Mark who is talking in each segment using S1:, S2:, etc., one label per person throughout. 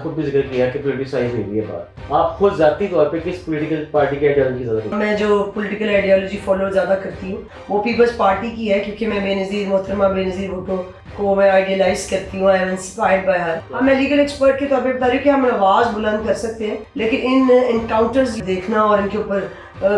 S1: خود بھی ذکر کیا کہ پولیٹیسائز ہوئی ہے بات. آپ خود ذاتی طور پہ کس پولیٹیکل پارٹی کی آئیڈیالوجی زیادہ کرتے ہیں؟
S2: میں جو پولیٹیکل آئیڈیالوجی فالو زیادہ کرتی ہوں وہ پیپلز پارٹی کی ہے، کیونکہ میں محترمہ بے نظیر بھٹو کو میں آئیڈیلائز کرتی ہوں. آئی ایم انسپائرڈ بائی ہر. اب میں لیگل ایکسپرٹ کے طور پہ بتا رہی ہوں کہ ہم آواز بلند کر سکتے ہیں، لیکن ان انکاؤنٹرز دیکھنا اور ان کے اوپر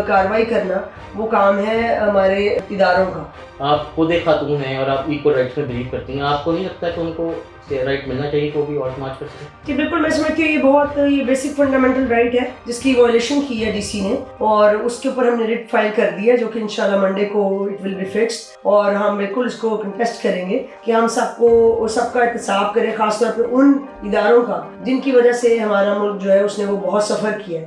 S2: کارروائی کرنا وہ کام ہے ہمارے اداروں کا.
S1: آپ خود ایک خاتون ہیں اور آپ ایکول رائٹس میں بلیو کرتی ہیں. آپ کو نہیں لگتا کہ ان کو رائٹ ملنا چاہیے کہ وہ بھی عورت مارچ کر سکے؟
S2: جی بالکل، میں سمجھتی ہوں یہ بیسک فنڈامنٹل رائٹ ہے جس کی وائلیشن کی ہے ڈی سی نے، اور اس کے اوپر ہم نے ریٹ فائل کر دیا جو کہ انشاءاللہ منڈے کو اٹ ول بی فکسڈ، اور ہم بالکل اس کو کنٹیسٹ کریں گے کہ ہم سب کا احتساب کریں، خاص طور پہ ان اداروں کا جن کی وجہ سے ہمارا ملک جو ہے اس نے وہ بہت سفر کیا ہے.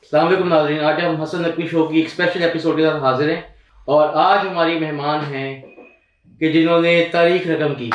S1: السلام علیکم ناظرین، آج ہم حسن نقوی شو کی ایک اسپیشل ایپیسوڈ کے ساتھ حاضر ہیں، اور آج ہماری مہمان ہیں کہ جنہوں نے تاریخ رقم کی.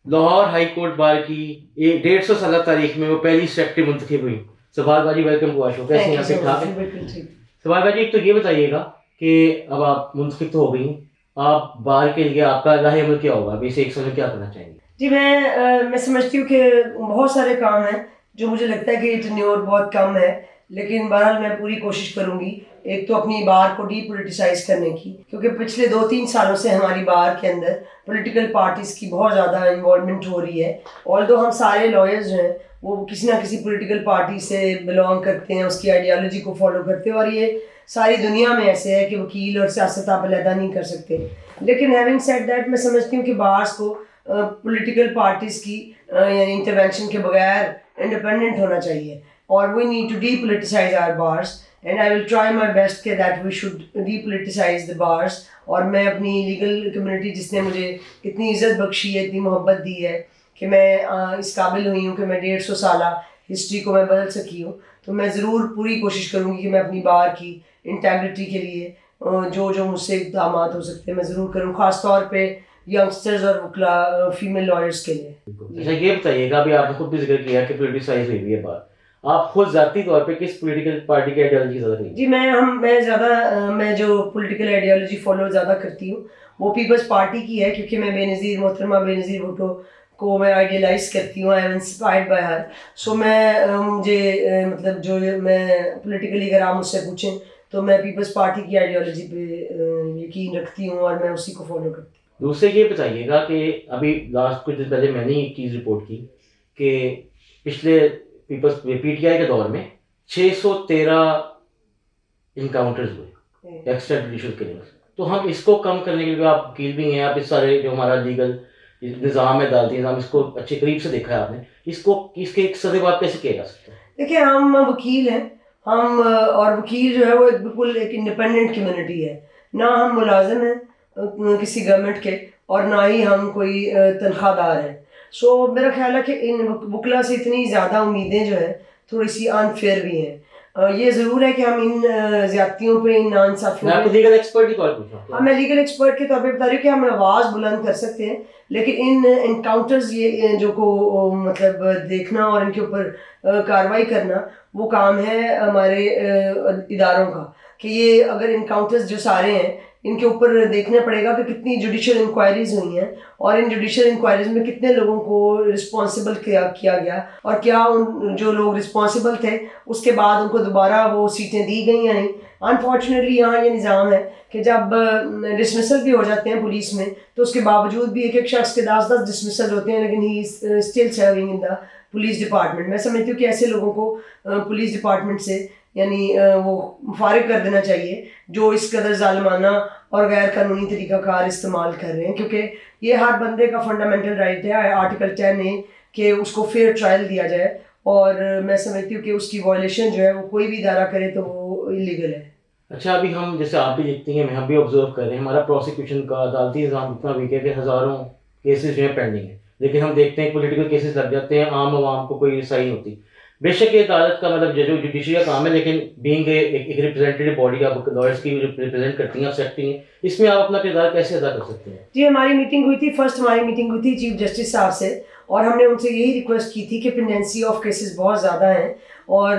S1: لاہور ہائی کورٹ بار کی 150 سالہ تاریخ میں وہ پہلی سیکرٹری منتخب ہوئی. سبال باجی، ویلکم ٹو آور شو. کیسے ہیں آپ؟ ٹھیک ٹھاک ہیں؟ سبال باجی، ایک تو یہ بتائیے گا کہ اب آپ منتخب تو ہو گئی، آپ بار کے لیے آپ کا راہ عمل کیا ہوگا؟ ابھی سے 1 سال میں کیا کرنا چاہیں گے؟
S2: جی میں سمجھتی ہوں کہ بہت سارے کام ہیں جو مجھے لگتا ہے کہ ٹینیور بہت کم ہے، لیکن بہرحال میں پوری کوشش کروں گی ایک تو اپنی بار کو ڈی پولیٹیسائز کرنے کی، کیونکہ پچھلے 2-3 سالوں سے ہماری بار کے اندر پولیٹیکل پارٹیز کی بہت زیادہ انوالومنٹ ہو رہی ہے. آلدو ہم سارے لائرز جو ہیں وہ کسی نہ کسی پولیٹیکل پارٹی سے بلانگ کرتے ہیں، اس کی آئیڈیالوجی کو فالو کرتے ہیں، اور یہ ساری دنیا میں ایسے ہے کہ وکیل اور سیاست آپ علیحدہ نہیں کر سکتے. لیکن ہیونگ سیڈ دیٹ، میں سمجھتی ہوں کہ بارس کو پولیٹیکل پارٹیز کی یعنی انٹروینشن کے بغیر انڈیپینڈنٹ ہونا چاہیے، اور we need to depoliticize our bars, and I will try my best کہ that we should depoliticize the bars. اور میں اپنی لیگل کمیونٹی جس نے مجھے اتنی عزت بخشی ہے، اتنی محبت دی ہے کہ میں اس قابل ہوئی ہوں کہ میں 150 سالہ ہسٹری کو میں بدل سکی ہوں، تو میں ضرور پوری کوشش کروں گی کہ میں اپنی بار کی انٹیگریٹی کے لیے جو مجھ سے اقدامات ہو سکتے ہیں میں ضرور کروں، خاص طور پہ ینگسٹرز اور وکلا فیمیل لائرز کے لیے.
S1: اچھا، یہ بتائیے گا، ابھی آپ نے خود بھی ذکر کیا کہ پولیٹیسائز ہوئی ہے بات، آپ خود ذاتی طور پہ کس پولیٹیکل پارٹی کی آئیڈیالوجی زیادہ کریں؟
S2: جی میں جو پولیٹیکل آئیڈیالوجی فالو زیادہ کرتی ہوں وہ پیپلز پارٹی کی ہے، کیونکہ میں محترمہ بے نظیر بھٹو کو میں آئیڈیلائز کرتی ہوں. I am inspired by her. So مجھے مطلب جو میں پولیٹیکلی اگر آپ مجھ سے پوچھیں تو میں پیپلز پارٹی کی آئیڈیالوجی پہ یقین رکھتی ہوں اور میں اسی کو فالو کرتی ہوں.
S1: دوسرے یہ بتائیے گا کہ ابھی لاسٹ کچھ دن پہلے میں نے ایک چیز رپورٹ کی کہ پچھلے پیپلز پی ٹی آئی کے دور میں 613 انکاؤنٹرز ہوئے، ایکسٹرا جوڈیشل کلنگز. تو ہم اس کو کم کرنے کے لیے، آپ وکیل بھی ہیں، آپ اس سارے جو ہمارا لیگل نظام ہے، عدالتی نظام، اس کو اچھے قریب سے دیکھا ہے آپ نے، اس کے ایک سدباب کیسے کیا جا سکتا ہے؟
S2: دیکھیں، ہم وکیل ہیں، اور وکیل جو ہے وہ بالکل ایک انڈیپینڈنٹ کمیونٹی ہے، نہ ہم ملازم ہیں کسی گورنمنٹ کے اور نہ ہی ہم کوئی تنخواہ دار ہیں. سو میرا خیال ہے کہ ان وکلا سے اتنی زیادہ امیدیں جو ہیں تھوڑی سی انفیئر بھی ہیں. یہ ضرور ہے کہ ہم ان زیادتیوں پہ، ان ناانصافیوں پہ،
S1: لیگل ایکسپرٹ کے طور پہ پوچھ رہا ہوں.
S2: میں لیگل ایکسپرٹ کے طور پہ بتا رہی ہوں کہ ہم آواز بلند کر سکتے ہیں، لیکن ان انکاؤنٹرز یہ جو کو مطلب دیکھنا اور ان کے اوپر کارروائی کرنا وہ کام ہے ہمارے اداروں کا، کہ یہ اگر انکاؤنٹرز جو سارے ہیں ان کے اوپر دیکھنا پڑے گا کہ کتنی جوڈیشل انکوائریز ہوئی ہیں، اور ان جوڈیشل انکوائریز میں کتنے لوگوں کو رسپانسبل کیا گیا، اور کیا ان جو لوگ رسپانسبل تھے اس کے بعد ان کو دوبارہ وہ سیٹیں دی گئی یا نہیں. انفارچونیٹلی یہاں یہ نظام ہے کہ جب ڈسمسل بھی ہو جاتے ہیں پولیس میں تو اس کے باوجود بھی ایک شخص کے 10 ڈسمسل ہوتے ہیں، لیکن he still serving in the police department. میں سمجھتی ہوں کہ ایسے لوگوں کو پولیس ڈپارٹمنٹ سے یعنی وہ فارغ کر دینا چاہیے جو اس قدر ظالمانہ اور غیر قانونی طریقہ کار استعمال کر رہے ہیں، کیونکہ یہ ہر بندے کا فنڈامنٹل رائٹ ہے، آرٹیکل 10A، کہ اس کو فیئر ٹرائل دیا جائے، اور میں سمجھتی ہوں کہ اس کی وائلیشن جو ہے وہ کوئی بھی ادارہ کرے تو وہ انلیگل ہے.
S1: اچھا، ابھی ہم جیسے آپ بھی دیکھتی ہیں، ہم بھی آبزرو کر رہے ہیں، ہمارا پروسیکیوشن کا عدالتی نظام اتنا ویک ہے کہ ہزاروں کیسز جو ہیں پینڈنگ ہیں، لیکن ہم دیکھتے ہیں پولیٹیکل کیسز لگ جاتے ہیں، عام عوام کو کوئی رسائی نہیں ہوتی. بے شک یہ عدالت کا مطلب جو جوڈیشری کا کام ہے، لیکن بینگ ایک ریپرزینٹیو باڈی، آپ لائرس کی ریپرزینٹ کرتی ہیں، آپ سیکرٹری ہیں، اس میں آپ اپنا کردار کیسے ادا کر سکتے ہیں؟
S2: جی، ہماری میٹنگ ہوئی تھی، ہماری میٹنگ ہوئی تھی چیف جسٹس صاحب سے، اور ہم نے ان سے یہی ریکویسٹ کی تھی کہ پینڈنسی آف کیسز بہت زیادہ ہیں، اور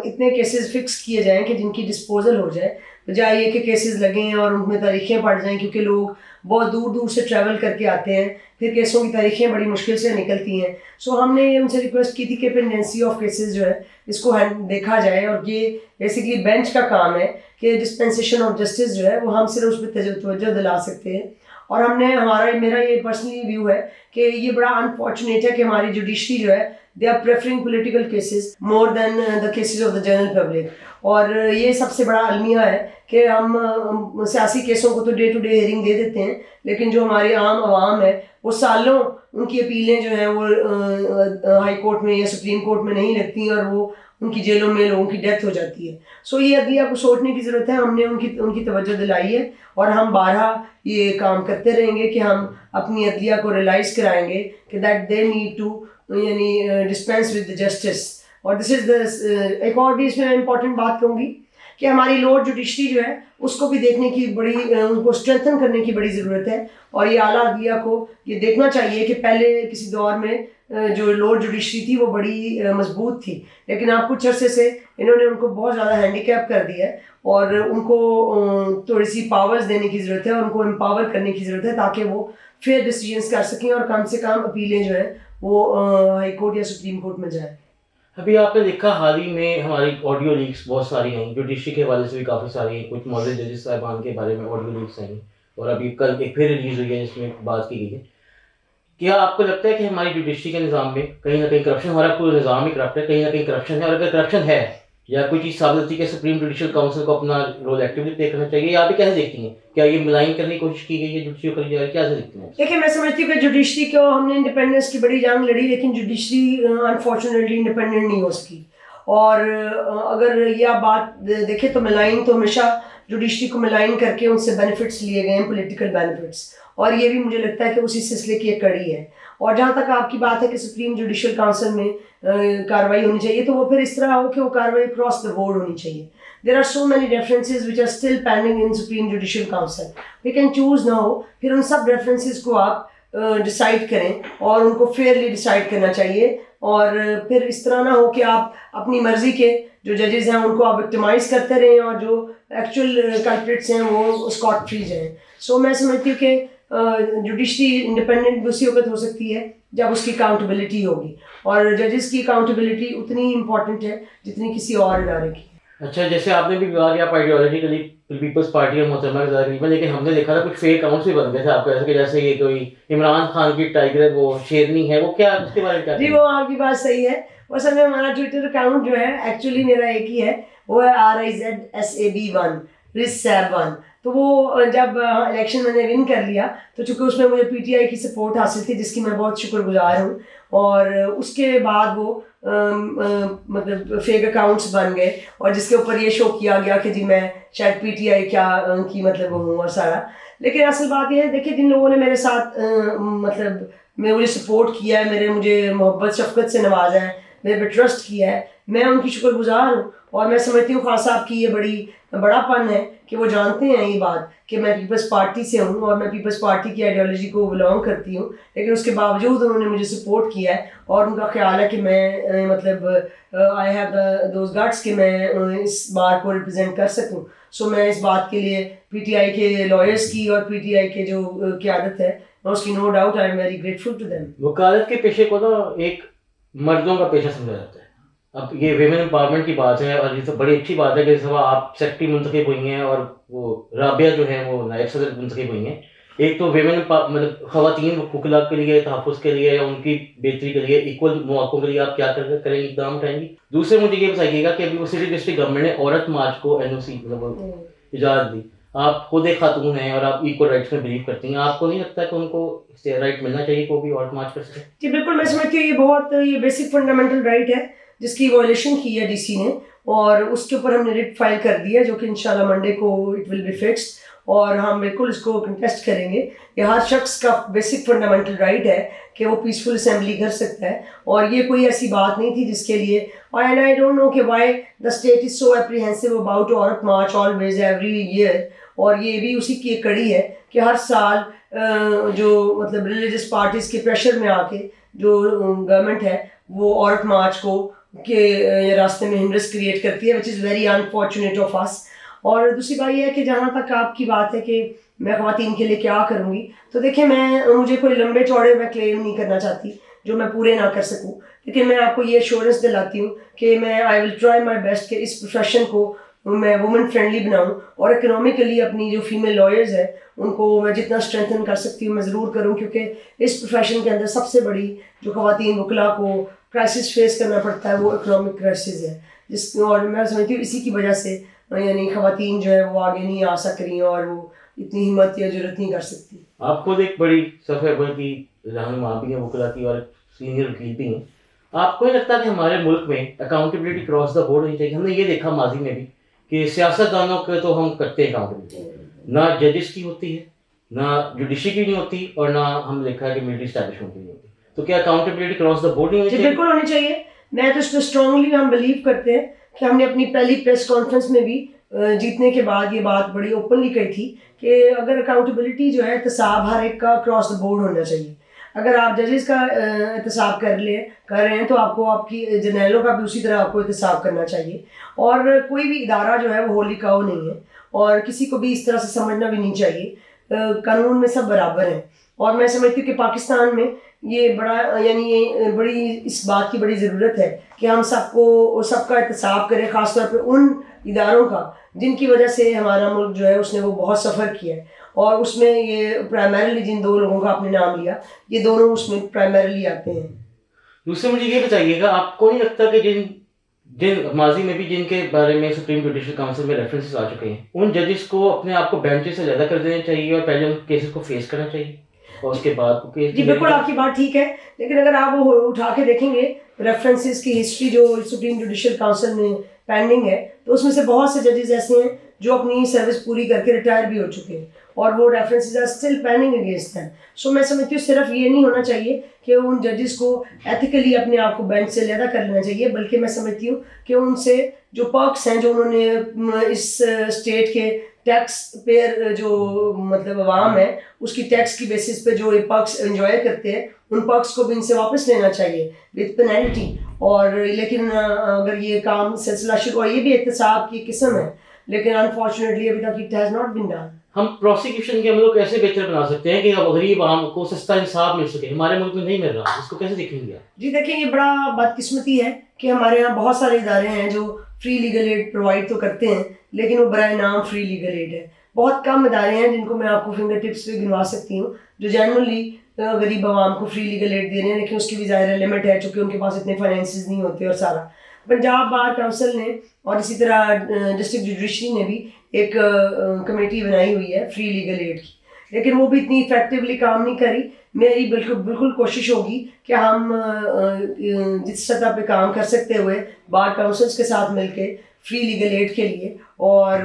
S2: اتنے کیسز فکس کیے جائیں کہ جن کی ڈسپوزل ہو جائے، بجائے یہ کہ کیسز لگیں اور ان میں تاریخیں پڑ جائیں، کیونکہ لوگ بہت دور دور سے ٹریول کر کے آتے ہیں، پھر کیسوں کی تاریخیں بڑی مشکل سے نکلتی ہیں. سو ہم نے ان سے ریکویسٹ کی تھی کہ پینڈنسی آف کیسز جو ہے اس کو دیکھا جائے، اور یہ بیسکلی بینچ کا کام ہے کہ ڈسپینسیشن آف جسٹس جو ہے وہ ہم صرف اس پہ توجہ دلا سکتے ہیں. اور ہم نے میرا یہ پرسنلی ویو ہے کہ یہ بڑا انفارچونیٹ ہے کہ ہماری جوڈیشری جو ہے they are preferring political cases more than the cases of the general public. اور یہ سب سے بڑا المیہ ہے کہ ہم سیاسی کیسوں کو تو ڈے ٹو ڈے ہیئرنگ دے دیتے ہیں، لیکن جو ہماری عام عوام ہے وہ سالوں ان کی اپیلیں جو ہیں وہ ہائی کورٹ میں یا سپریم کورٹ میں نہیں لگتی، اور وہ ان کی جیلوں میں لوگوں کی ڈیتھ ہو جاتی ہے. سو یہ عدلیہ کو سوچنے کی ضرورت ہے. ہم نے ان کی توجہ دلائی ہے، اور ہم بارہا یہ کام کرتے رہیں گے کہ ہم اپنی عدلیہ کو ریلائز کرائیں گے کہ دیٹ دے نیڈ ٹو یعنی ڈسپینس ود جسٹس. اور دس از دا ایک اور بھی اس میں امپورٹنٹ بات کہوں گی کہ ہماری لوڈ جوڈیشری جو ہے اس کو بھی دیکھنے کی ان کو اسٹرینتھن کرنے کی بڑی ضرورت ہے. اور یہ اعلیٰ عدلیہ کو یہ دیکھنا چاہیے کہ پہلے کسی دور میں جو لوڈ جوڈیشری تھی وہ بڑی مضبوط تھی، لیکن اب کچھ عرصے سے انہوں نے ان کو بہت زیادہ ہینڈی کیپ کر دیا ہے، اور ان کو تھوڑی سی پاورز دینے کی ضرورت ہے، اور ان کو امپاور کرنے کی ضرورت ہے تاکہ وہ فیئر ڈیسیجنس کر سکیں، اور کم سے کم اپیلیں جو ہیں وہ ہائی کورٹ یا سپریم کورٹ میں جائیں.
S1: ابھی آپ نے دیکھا حال ہی میں ہماری آڈیو لیکس بہت ساری ہیں، جوڈیشری کے حوالے سے بھی کافی ساری ہیں، کچھ معزز ججز صاحبان کے بارے میں آڈیو لیکس ہیں، اور ابھی کل ایک پھر ریلیز ہوئی ہے جس میں بات کی گئی ہے. کیا آپ کو لگتا ہے کہ ہماری جوڈیشری کے نظام میں کہیں نہ کہیں کرپشن، ہمارا پورا نظام ہی کرپٹ ہے، کہیں نہ کہیں کرپشن ہے؟ اور اگر کرپشن ہے یا کوئی چیز ثابت ہوتی ہے کہ سپریم جوڈیشل کاؤنسل کو اپنا رول ایکٹیولی پلے کرنا چاہیے، یا آپ کیسے دیکھتی ہیں؟ کیا یہ ملائن کرنے کی کوشش کی گئی ہے جوڈیشری کو کری جا رہی ہے؟ کیسے دیکھتی ہیں؟
S2: دیکھیں، میں سمجھتی ہوں کہ جوڈیشری کو ہم نے انڈیپینڈنس کی بڑی جنگ لڑی، لیکن جوڈیشری انفارچونیٹلی انڈیپینڈنٹ نہیں ہو سکی. اور اگر یہ آپ بات دیکھیں تو ملائن تو ہمیشہ جوڈیشری کو ملائن کر کے ان سے بینیفٹس لیے گئے ہیں، پولیٹیکل بینیفٹس، اور یہ بھی مجھے لگتا ہے کہ اسی سلسلے کی ایک کڑی ہے. اور جہاں تک آپ کی بات ہے کہ سپریم جوڈیشل کاؤنسل میں کارروائی ہونی چاہیے، تو وہ پھر اس طرح ہو کہ وہ کارروائی اکراس دا بورڈ ہونی چاہیے. There are so many references which are still pending in Supreme Judicial Council. We can choose now. پھر ان سب ریفرنسز کو آپ ڈیسائیڈ کریں، اور ان کو فیئرلی ڈیسائیڈ کرنا چاہیے. اور پھر اس طرح نہ ہو کہ آپ اپنی مرضی کے جو ججز ہیں ان کو آپ وکٹمائز کرتے رہیں، اور جو ایکچوئل کلپریٹس ہیں وہ اسکاٹ فری جائیں. سو میں سمجھتی ہوں کہ جوڈیشری انڈیپینڈنٹ بھی اسی وقت ہو سکتی ہے جب اس کی اکاؤنٹیبلٹی ہوگی، اور ججز کی اکاؤنٹیبلٹی اتنی امپورٹنٹ ہے جتنی کسی اور ادارے کی.
S1: اچھا، جیسے آپ نے بھی کہا کہ آپ آئیڈیالوجیکلی پیپلز پارٹی اور محترمہ کے زیادہ قریب ہیں، لیکن ہم نے دیکھا تھا کچھ فیک اکاؤنٹس بھی بن گئے تھے آپ کا، جیسے یہ کوئی عمران خان کی ٹائیگر ہے وہ شیرنی ہے، وہ کیا اس کے بارے میں کیا؟
S2: جی، وہ آپ کی بات صحیح ہے. اصل میں ہمارا ٹویٹر اکاؤنٹ جو ہے ایکچولی میرا ایک ہی ہے، وہ ہے RIZSAB1 RIZSAB1. تو وہ جب الیکشن میں نے ون کر لیا تو چونکہ اس میں مجھے PTI کی سپورٹ حاصل تھی، جس کی میں بہت شکر گزار ہوں، اور اس کے بعد وہ مطلب فیک اکاؤنٹس بن گئے، اور جس کے اوپر یہ شو کیا گیا کہ جی میں شاید PTI کیا کی مطلب ہوں اور سارا. لیکن اصل بات یہ ہے، دیکھیں جن لوگوں نے میرے ساتھ مطلب مجھے سپورٹ کیا ہے، مجھے محبت شفقت سے نوازا ہے، میرے پہ ٹرسٹ کیا ہے، میں ان کی شکر گزار ہوں. اور میں سمجھتی ہوں خان صاحب کی یہ بڑا پن ہے کہ وہ جانتے ہیں یہ بات کہ میں پیپلز پارٹی سے ہوں، اور میں پیپلز پارٹی کی آئیڈیالوجی کو بلانگ کرتی ہوں، لیکن اس کے باوجود انہوں نے مجھے سپورٹ کیا ہے، اور ان کا خیال ہے کہ میں مطلب آئی ہیو دوز گٹس کہ میں اس بار کو ریپرزینٹ کر سکوں. سو میں اس بات کے لیے PTI کے لائرس کی اور PTI کے جو قیادت ہے اس کی no doubt I am very grateful to them.
S1: وکالت کے پیشے کو نا ایک مردوں کا پیشہ سمجھا جاتا ہے. اب یہ ویمن امپاورمنٹ کی بات ہے، اور یہ تو بڑی اچھی بات ہے کہ اس دفعہ آپ سیکرٹری منتخب ہوئی ہیں، اور وہ رابعہ جو ہیں وہ نائب صدر منتخب ہوئی ہیں. ایک تو ویمن مطلب خواتین وکلا کے لیے تحفظ کے لیے یا ان کی بہتری کے لیے ایکول مواقع کے لیے آپ کیا کریں گی، اقدام اٹھائیں گی؟ دوسرے مجھے یہ بتائیے گا کہ ابھی وہ سٹی ڈسٹرکٹ گورنمنٹ نے عورت مارچ کو NOC مطلب اجازت دی. آپ خود ایک خاتون ہیں اور آپ ایکول رائٹس میں بلیو کرتی ہیں، آپ کو نہیں لگتا کہ ان کو رائٹ ملنا چاہیے کہ وہ بھی عورت مارچ کر سکے؟
S2: جی بالکل، میں سمجھتی ہوں یہ بیسک فنڈامنٹل رائٹ ہے جس کی وائلیشن کی ہے DC نے، اور اس کے اوپر ہم نے ریٹ فائل کر دیا جو کہ انشاءاللہ منڈے کو اٹ ول بی فکسڈ، اور ہم بالکل اس کو کنٹیسٹ کریں گے. یہ ہر شخص کا بیسک فنڈامنٹل رائٹ ہے کہ وہ پیسفل اسمبلی کر سکتا ہے، اور یہ کوئی ایسی بات نہیں تھی جس کے لیے اینڈ آئی ڈونٹ نو کہ why the state is so apprehensive about عورت مارچ آلویز ایوری ایئر. اور یہ بھی اسی کی ایک کڑی ہے کہ ہر سال جو مطلب ریلیجس پارٹیز کے پریشر میں آ کے جو گورنمنٹ ہے وہ عورت مارچ کو کے راستے میں ہنڈرنس کریٹ کرتی ہے وچ از ویری انفارچونیٹ آف اس. اور دوسری بات یہ ہے کہ جہاں تک آپ کی بات ہے کہ میں خواتین کے لیے کیا کروں گی, تو دیکھیں مجھے کوئی لمبے چوڑے میں کلیم نہیں کرنا چاہتی جو میں پورے نہ کر سکوں, لیکن میں آپ کو یہ ایشورنس دلاتی ہوں کہ میں آئی ول ٹرائی مائی بیسٹ کہ اس پروفیشن کو میں وومن فرینڈلی بناؤں, اور اکنامکلی اپنی جو فیمیل لائرز ہیں ان کو میں جتنا اسٹرینتھن کر سکتی ہوں میں ضرور کروں, کیونکہ اس پروفیشن کے اندر سب سے بڑی جو خواتین وکلا کو کرائسس فیس کرنا پڑتا ہے وہ اکنامک کرائسس ہے, اور میں سمجھتی ہوں اسی کی وجہ سے یعنی خواتین جو ہے وہ آگے نہیں آ سک رہی اور وہ اتنی ہمت یا جرت نہیں کر سکتی.
S1: آپ خود ایک بڑی صفحہ بن کی رہنما بھی ہیں, وکلا کی, اور سینئر وکیل بھی ہیں. آپ کو نہیں لگتا کہ ہمارے ملک میں اکاؤنٹیبلٹی کراس دا بورڈ ہونی چاہیے؟ ہم نے یہ دیکھا ماضی میں بھی کہ سیاست دانوں کے تو ہم کرتے ہیں اکاؤنٹیبلٹی, نہ ججز کی ہوتی ہے, نہ جوڈیشری کی نہیں ہوتی, اور نہ ہم دیکھا ہے کہ ملٹری اسٹیبلشمنٹ کی نہیں ہوتی. تو کیا اکاؤنٹیبلٹی کراس دا بورڈ نہیں ہونی چاہیے؟
S2: بالکل ہونی چاہیے. میں تو اس پہ اسٹرانگلی ہم بلیو کرتے ہیں کہ ہم نے اپنی پہلی پریس کانفرنس میں بھی جیتنے کے بعد یہ بات بڑی اوپنلی کہی تھی کہ اگر اکاؤنٹیبلٹی جو ہے احتساب ہر ایک کا کراس دا بورڈ ہونا چاہیے. اگر آپ ججز کا احتساب کر رہے ہیں تو آپ کو آپ کی جرنیلوں کا بھی اسی طرح آپ کو احتساب کرنا چاہیے. اور کوئی بھی ادارہ جو ہے وہ ہولی کاؤ نہیں ہے, اور کسی کو بھی اس طرح سے سمجھنا بھی نہیں چاہیے. قانون میں سب برابر ہیں, اور میں سمجھتی ہوں کہ پاکستان میں یہ بڑی اس بات کی بڑی ضرورت ہے کہ ہم سب کا احتساب کریں, خاص طور پہ ان اداروں کا جن کی وجہ سے ہمارا ملک جو ہے اس نے وہ بہت سفر کیا ہے, اور اس میں یہ پرائمریلی جن دو لوگوں کا آپ نے نام لیا یہ دونوں اس میں پرائمریلی آتے ہیں.
S1: دوسرے مجھے یہ بتائیے گا, آپ کو نہیں لگتا کہ جن ماضی میں بھی جن کے بارے میں سپریم جوڈیشل کاؤنسل میں ریفرنسز آ چکے ہیں, ان ججز کو اپنے آپ کو بینچ سے زیادہ کر دینا چاہیے اور پہلے ان کیسز کو فیس کرنا چاہیے اور اس کے بعد
S2: جی بالکل آپ کی بات ٹھیک ہے, لیکن اگر آپ وہ اٹھا کے دیکھیں گے ریفرنسز کی ہسٹری جو سپریم جوڈیشل کاؤنسل میں پینڈنگ ہے, تو اس میں سے بہت سے ججز ایسے ہیں جو اپنی سروس پوری کر کے ریٹائر بھی ہو چکے ہیں, اور وہ references are still pending against them. So میں سمجھتی ہوں صرف یہ نہیں ہونا چاہیے کہ ان ججز کو ایتھیکلی اپنے آپ کو بینچ سے علیحدہ کر لینا چاہیے, بلکہ میں سمجھتی ہوں کہ ان سے جو پرکس ہیں جو انہوں نے اس اسٹیٹ کے ٹیکس پیئر جو مطلب عوام ہے اس کی ٹیکس کی بیسس پہ جو یہ پرکس انجوائے کرتے ہیں, ان پرکس کو بھی ان سے واپس لینا چاہیے وتھ پینلٹی. اور لیکن اگر یہ کام سلسلہ شروع ہو, یہ بھی احتساب کی قسم ہے, لیکن انفارچونیٹلی ابھی تک it has not been done.
S1: ہم پروسیکیوشن کے عملوں کو کیسے بہتر بنا سکتے ہیں کہ غریب عوام کو سستا انصاف مل سکے؟ ہمارے ملک میں نہیں مل رہا, اس کو کیسے دیکھیں گے؟
S2: جی دیکھیں, یہ بڑا بدقسمتی ہے کہ ہمارے یہاں بہت سارے ادارے ہیں جو فری لیگل ایڈ پرووائڈ تو کرتے ہیں, لیکن وہ برائے نام فری لیگل ایڈ ہے. بہت کم ادارے ہیں جن کو میں آپ کو فنگر ٹپس پہ گنوا سکتی ہوں جو جینرلی غریب عوام کو فری لیگل ایڈ دے رہے ہیں, لیکن اس کی بھی ظاہر لمٹ ہے چونکہ ان کے پاس اتنے فائنینسز نہیں ہوتے. اور سارا پنجاب بار کونسل نے اور اسی طرح ڈسٹرکٹ جوڈیشری نے بھی ایک کمیٹی بنائی ہوئی ہے فری لیگل ایڈ کی, لیکن وہ بھی اتنی افیکٹولی کام نہیں کری. میری بالکل کوشش ہوگی کہ ہم جس سطح پہ کام کر سکتے ہوئے بار کونسلس کے ساتھ مل کے فری لیگل ایڈ کے لیے, اور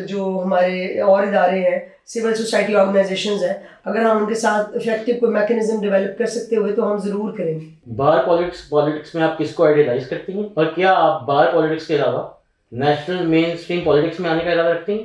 S2: جو ہمارے اور ادارے ہیں سول سوسائٹی آرگنائزیشنز ہیں, اگر ہم ان کے ساتھ افیکٹو کوئی میکینزم ڈیولپ کر سکتے ہوئے تو ہم ضرور کریں گے.
S1: بار پالیٹکس میں آپ کس کو آئیڈیلائز کرتی ہیں, اور کیا آپ بار پالیٹکس کے علاوہ نیشنل مین اسٹریم پالیٹکس میں آنے کا ارادہ رکھتی ہیں؟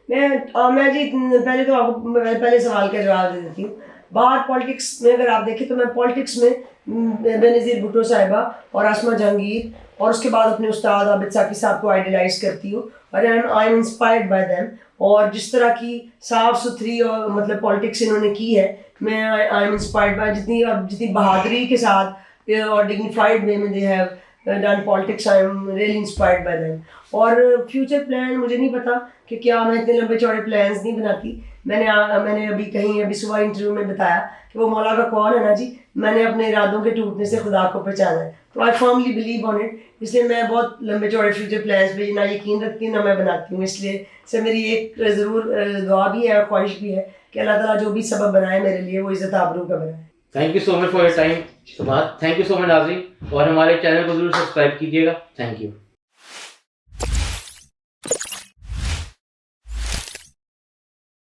S2: میں جی پہلے تو آپ کو پہلے سوال کا جواب دے دیتی ہوں. باہر پالیٹکس میں اگر آپ دیکھیں تو میں پالیٹکس میں بینظیر بھٹو صاحبہ اور آسمہ جہانگیر اور اس کے بعد اپنے استاد عابد ثاقی صاحب کو آئیڈیلائز کرتی ہوں, اور آئی ایم انسپائرڈ بائی دیم. اور جس طرح کی صاف ستھری اور مطلب پالیٹکس انہوں نے کی ہے, میں آئی ایم انسپائرڈ بائی جتنی بہادری کے ساتھ اور ڈگنیفائڈ وے میں they have done politics, I am really inspired by them. اور فیوچر پلان مجھے نہیں پتا کہ کیا, میں اتنے لمبے چوڑے پلانس نہیں بناتی. میں نے ابھی صبح انٹرویو میں بتایا کہ وہ مولا کا کون ہے نا جی, میں نے اپنے ارادوں کے ٹوٹنے سے خدا کو پہچانا ہے. تو آئی فرملی بلیو آن اٹ, اس لیے میں بہت لمبے چوڑے فیوچر پلانس پہ نہ یقین رکھتی ہوں نہ میں بناتی ہوں. اس لیے سے میری ایک ضرور دعا بھی ہے اور خواہش بھی ہے کہ اللہ تعالیٰ جو بھی سبب بنائے میرے لیے وہ عزت آبرو کا بنائے.
S1: Thank you so much for your time. Thank you so much ناظرین, اور ہمارے چینل کو ضرور سبسکرائب کیجیے گا. Thank you.